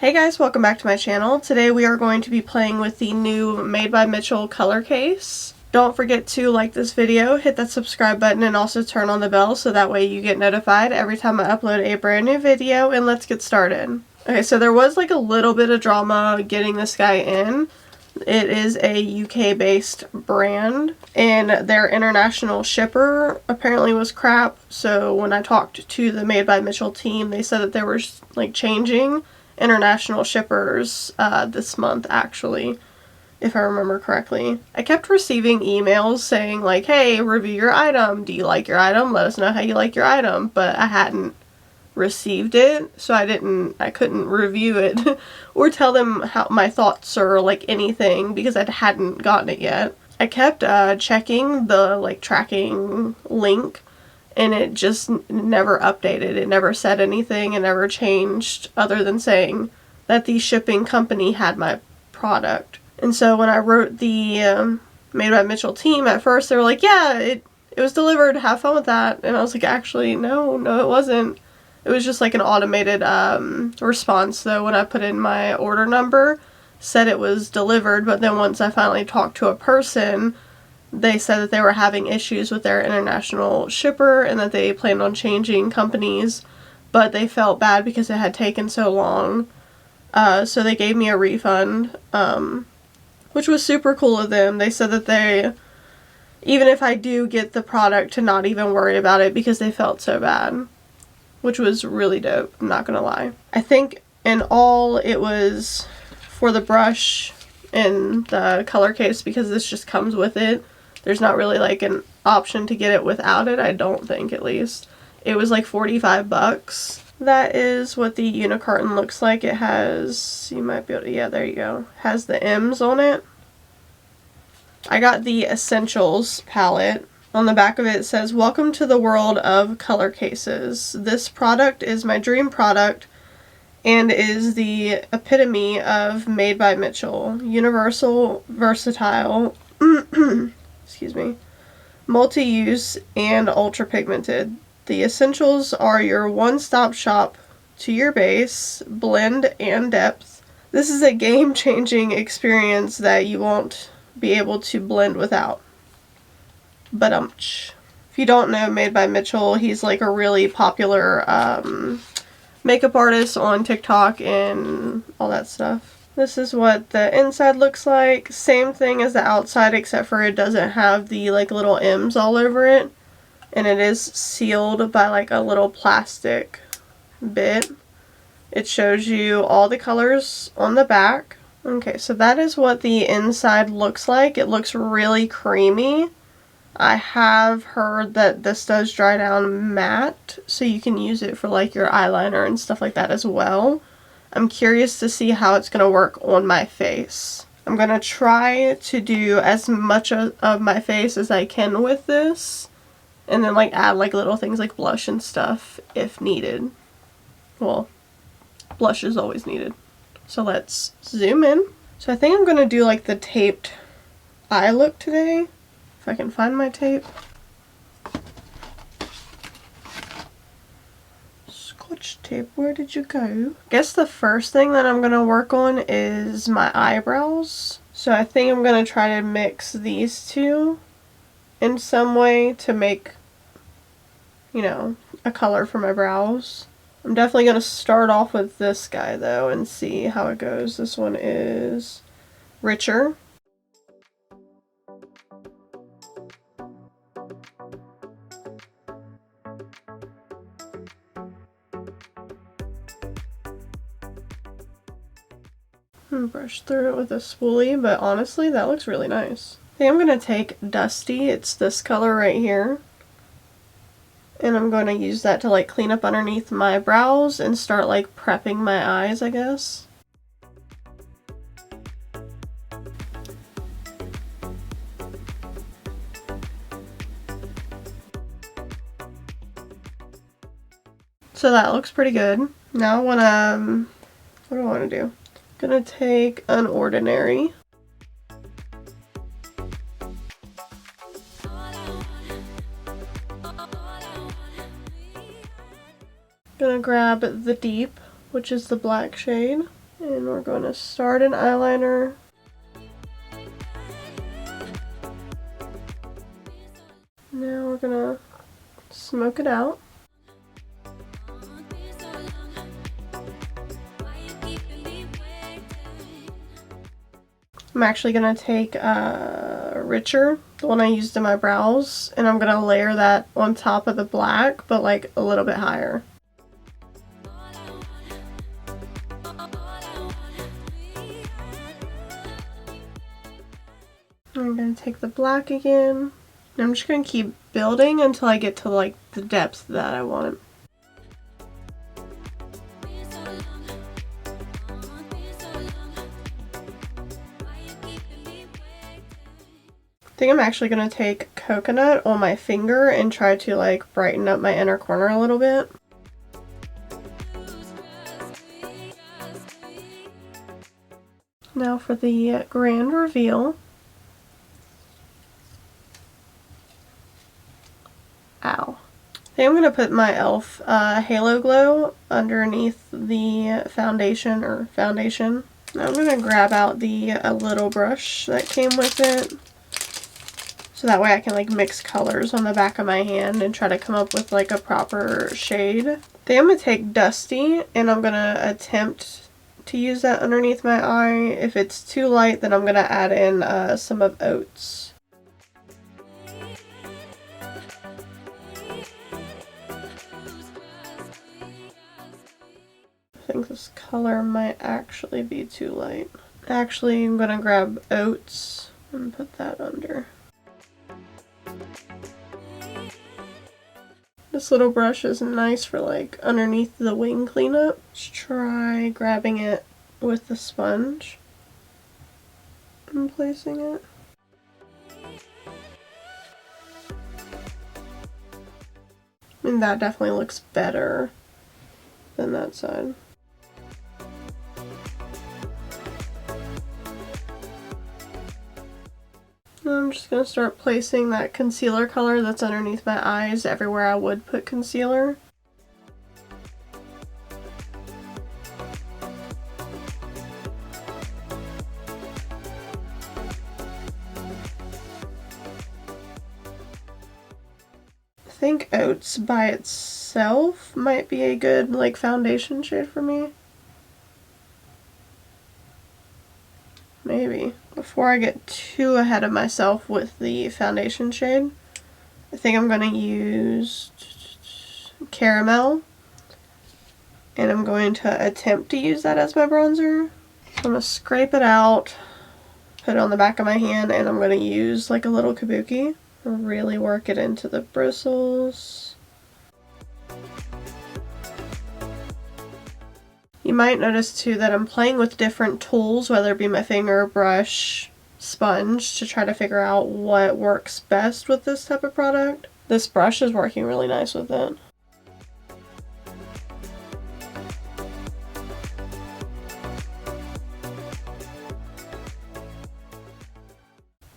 Hey guys, welcome back to my channel. Today we are going to be playing with the new Made by Mitchell color case. Don't forget to like this video, hit that subscribe button, and also turn on the bell so that way you get notified every time I upload a brand new video, and let's get started. Okay, so there was like a little bit of drama getting this guy in. It is a UK based brand and their international shipper apparently was crap, so when I talked to the Made by Mitchell team, they said that they were like changing international shippers this month, actually, if I remember correctly. I kept receiving emails saying like, hey, review your item, do you like your item, let us know how you like your item, but I hadn't received it, so I couldn't review it or tell them how my thoughts or like anything because I hadn't gotten it yet. I kept checking the like tracking link, and it just never updated. It never said anything. It never changed other than saying that the shipping company had my product. And so when I wrote the Made by Mitchell team, at first they were like, yeah, it was delivered, have fun with that. And I was like, actually, no, it wasn't. It was just like an automated response, though, when I put in my order number, said it was delivered, but then once I finally talked to a person, they said that they were having issues with their international shipper and that they planned on changing companies, but they felt bad because it had taken so long. So they gave me a refund, which was super cool of them. They said that they, even if I do get the product, to not even worry about it because they felt so bad, which was really dope, I'm not gonna lie. I think in all it was for the brush and the color case, because this just comes with it. There's not really like an option to get it without it, I don't think, at least. It was like 45 bucks. That is what the unicarton looks like. It has, you might be able to, yeah, there you go. Has the M's on it. I got the Essentials palette. On the back of it says, welcome to the world of color cases. This product is my dream product and is the epitome of Made by Mitchell. Universal, versatile, excuse me, multi-use, and ultra pigmented. The Essentials are your one-stop shop to your base, blend, and depth. This is a game-changing experience that you won't be able to blend without. But if you don't know Made by Mitchell, he's like a really popular makeup artist on TikTok and all that stuff. This is what the inside looks like. Same thing as the outside, except for it doesn't have the like little M's all over it. And it is sealed by like a little plastic bit. It shows you all the colors on the back. Okay, so that is what the inside looks like. It looks really creamy. I have heard that this does dry down matte, so you can use it for like your eyeliner and stuff like that as well. I'm curious to see how it's going to work on my face. I'm going to try to do as much of my face as I can with this, and then like add like little things like blush and stuff if needed. Well, blush is always needed. So let's zoom in. So I think I'm going to do like the taped eye look today. If I can find my tape. Scotch tape, where did you go? I guess the first thing that I'm going to work on is my eyebrows. So I think I'm going to try to mix these two in some way to make, you know, a color for my brows. I'm definitely going to start off with this guy though and see how it goes. This one is richer. Brush through it with a spoolie, but honestly that looks really nice. I think I'm going to take Dusty, it's this color right here, and I'm going to use that to like clean up underneath my brows and start like prepping my eyes, I guess. So that looks pretty good. Now I want to, what do I want to do? Gonna take an Ordinary. Gonna grab the Deep, which is the black shade. And we're going to start an eyeliner. Now we're going to smoke it out. I'm actually going to take Richer, the one I used in my brows, and I'm going to layer that on top of the black, but like a little bit higher. I'm going to take the black again, and I'm just going to keep building until I get to like the depth that I want. I think I'm actually going to take Coconut on my finger and try to like brighten up my inner corner a little bit. Now for the grand reveal. Ow. I think I'm going to put my e.l.f. Halo Glow underneath the foundation Now I'm going to grab out the little brush that came with it. So that way I can like mix colors on the back of my hand and try to come up with like a proper shade. I think I'm going to take Dusty and I'm going to attempt to use that underneath my eye. If it's too light, then I'm going to add in some of Oats. I think this color might actually be too light. Actually, I'm going to grab Oats and put that under. This little brush is nice for like underneath the wing cleanup. Let's try grabbing it with the sponge and placing it. And that definitely looks better than that side. I'm just going to start placing that concealer color that's underneath my eyes everywhere I would put concealer. I think Oats by itself might be a good like foundation shade for me. Maybe. Before I get too ahead of myself with the foundation shade, I think I'm going to use Caramel. And I'm going to attempt to use that as my bronzer. I'm going to scrape it out, put it on the back of my hand, and I'm going to use like a little kabuki. Really work it into the bristles. You might notice too that I'm playing with different tools, whether it be my finger, brush, sponge, to try to figure out what works best with this type of product. This brush is working really nice with it.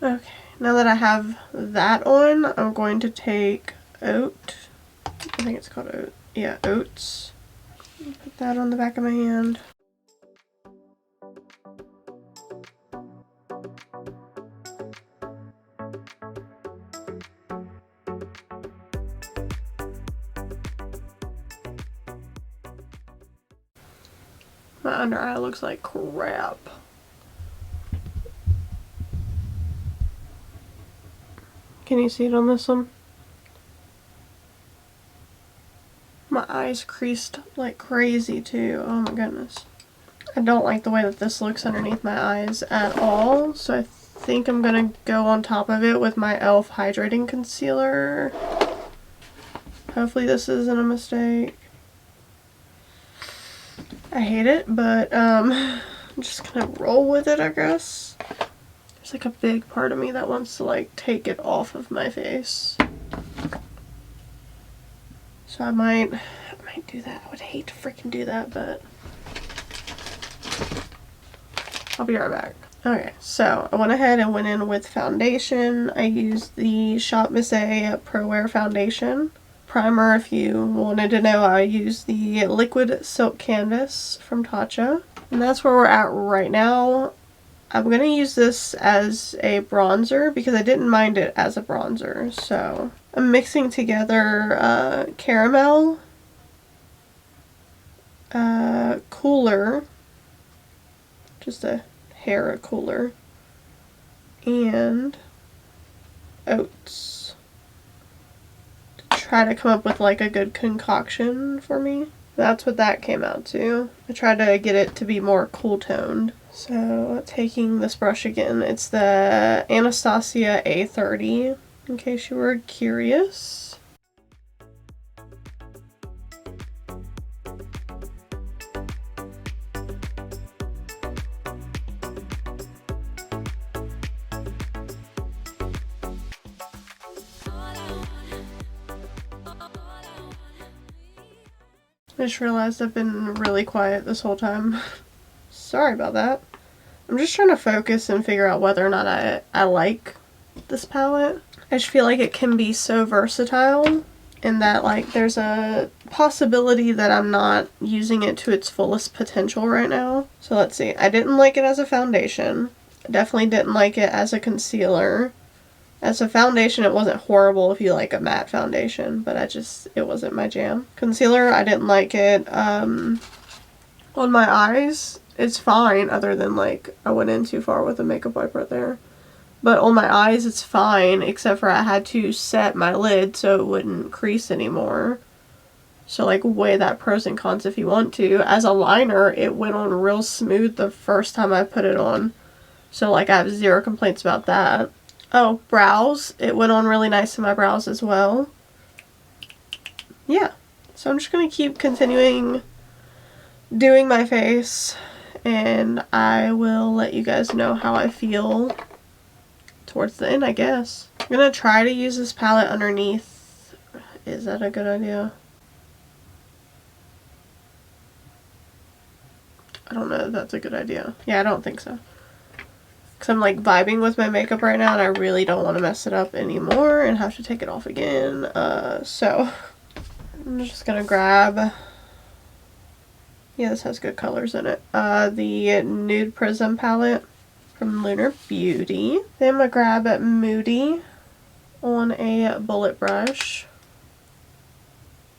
Okay, now that I have that on, I'm going to take Oats. I think it's called Oats. Yeah, Oats. Put that on the back of my hand. My under eye looks like crap. Can you see it on this one? My eyes creased like crazy too. Oh my goodness. I don't like the way that this looks underneath my eyes at all. So I think I'm going to go on top of it with my e.l.f. Hydrating Concealer. Hopefully this isn't a mistake. I hate it, but I'm just going to roll with it, I guess. There's like a big part of me that wants to like take it off of my face. So I might do that. I would hate to freaking do that, but I'll be right back. Okay, so I went ahead and went in with foundation. I used the Shop Miss A Pro Wear Foundation. Primer, if you wanted to know, I used the Liquid Silk Canvas from Tatcha. And that's where we're at right now. I'm going to use this as a bronzer because I didn't mind it as a bronzer. So I'm mixing together Caramel, Cooler, just a hair of Cooler, and Oats to try to come up with like a good concoction for me. That's what that came out to. I tried to get it to be more cool toned. So taking this brush again, it's the Anastasia A30, in case you were curious. I just realized I've been really quiet this whole time. Sorry about that. I'm just trying to focus and figure out whether or not I like this palette. I just feel like it can be so versatile in that like there's a possibility that I'm not using it to its fullest potential right now. So let's see. I didn't like it as a foundation. I definitely didn't like it as a concealer. As a foundation, it wasn't horrible if you like a matte foundation, but it wasn't my jam. Concealer, I didn't like it. On my eyes, it's fine, other than like I went in too far with a makeup wipe right there. But on my eyes, it's fine, except for I had to set my lid so it wouldn't crease anymore. So like weigh that pros and cons if you want to. As a liner, it went on real smooth the first time I put it on. So like I have zero complaints about that. Oh, brows. It went on really nice to my brows as well. Yeah. So I'm just going to keep continuing doing my face, and I will let you guys know how I feel towards the end, I guess. I'm going to try to use this palette underneath. Is that a good idea? I don't know if that's a good idea. Yeah, I don't think so. Because I'm like vibing with my makeup right now and I really don't want to mess it up anymore and have to take it off again. So I'm just going to grab, yeah, this has good colors in it, the Nude Prism palette from Lunar Beauty. Then I'm going to grab Moody on a bullet brush.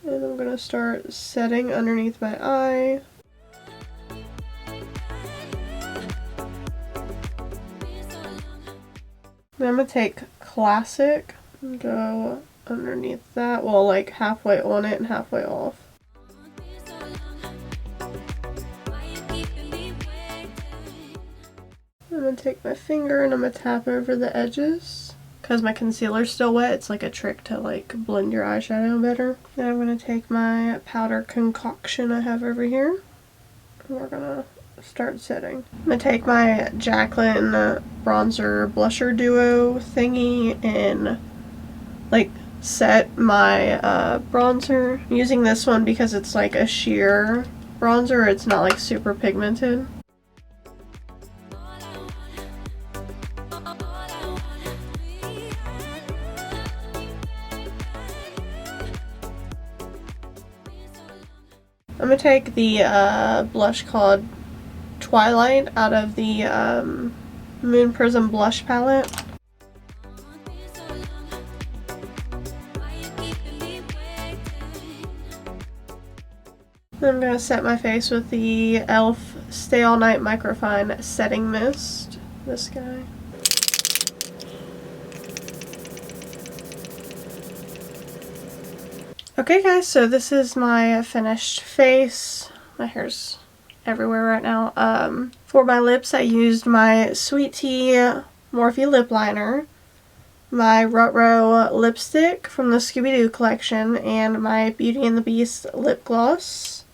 And I'm going to start setting underneath my eye. Then I'm going to take Classic and go underneath that, well, like halfway on it and halfway off. I'm going to take my finger and I'm going to tap over the edges. Because my concealer's still wet, it's like a trick to like blend your eyeshadow better. Then I'm going to take my powder concoction I have over here. And we're going to start setting. I'm going to take my Jaclyn bronzer blusher duo thingy and like set my bronzer. I'm using this one because it's like a sheer bronzer. It's not like super pigmented. I'm going to take the blush called Twilight out of the Moon Prism blush palette. Then I'm going to set my face with the e.l.f. Stay All Night Microfine Setting Mist. This guy. Okay guys, so this is my finished face. My hair's everywhere right now. For my lips, I used my Sweet Tea Morphe lip liner, my Rutro lipstick from the Scooby-Doo collection, and my Beauty and the Beast lip gloss.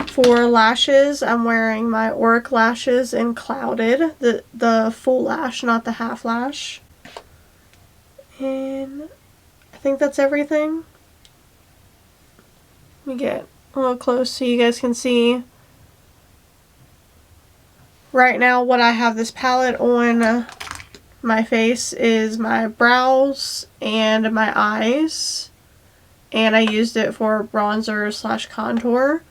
For lashes, I'm wearing my Auric lashes in Clouded, the full lash, not the half lash. And I think that's everything. Let me get a little close so you guys can see. Right now what I have this palette on my face is my brows and my eyes. And I used it for bronzer slash contour.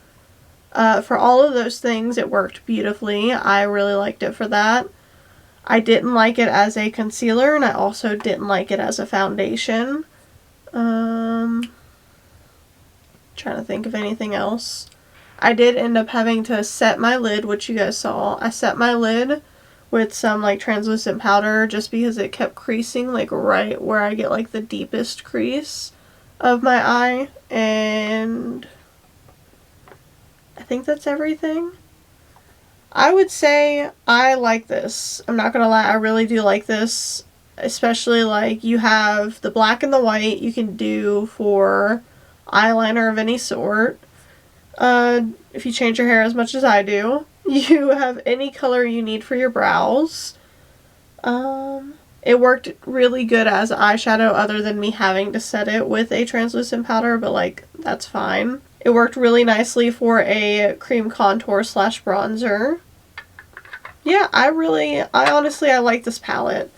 For all of those things, it worked beautifully. I really liked it for that. I didn't like it as a concealer, and I also didn't like it as a foundation. Trying to think of anything else. I did end up having to set my lid, which you guys saw. I set my lid with some like translucent powder just because it kept creasing like right where I get like the deepest crease of my eye, and I think that's everything. I would say I like this. I'm not gonna lie, I really do like this. Especially like you have the black and the white you can do for eyeliner of any sort. If you change your hair as much as I do. You have any color you need for your brows. It worked really good as eyeshadow other than me having to set it with a translucent powder, but like that's fine. It worked really nicely for a cream contour slash bronzer. Yeah, I honestly like this palette.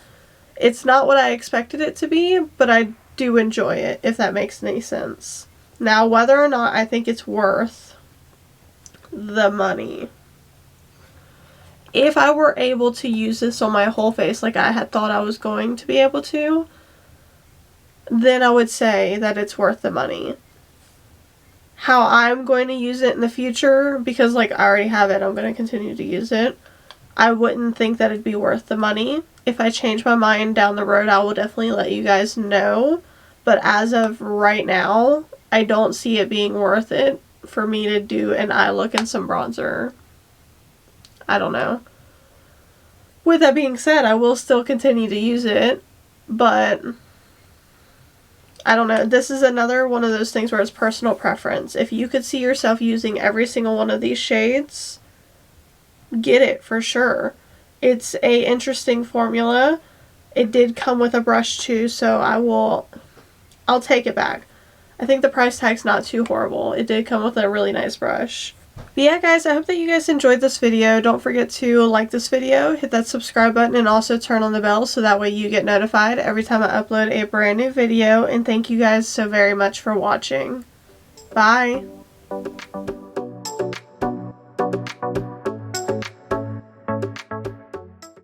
It's not what I expected it to be, but I do enjoy it, if that makes any sense. Now, whether or not I think it's worth the money. If I were able to use this on my whole face like I had thought I was going to be able to, then I would say that it's worth the money. How I'm going to use it in the future, because like I already have it, I'm going to continue to use it. I wouldn't think that it'd be worth the money. If I change my mind down the road, I will definitely let you guys know. But as of right now, I don't see it being worth it for me to do an eye look and some bronzer. I don't know. With that being said, I will still continue to use it, but I don't know. This is another one of those things where it's personal preference. If you could see yourself using every single one of these shades, get it for sure. It's a interesting formula. It did come with a brush too, so I'll take it back. I think the price tag's not too horrible. It did come with a really nice brush. But yeah guys, I hope that you guys enjoyed this video. Don't forget to like this video, hit that subscribe button, and also turn on the bell so that way you get notified every time I upload a brand new video. And thank you guys so very much for watching. Bye!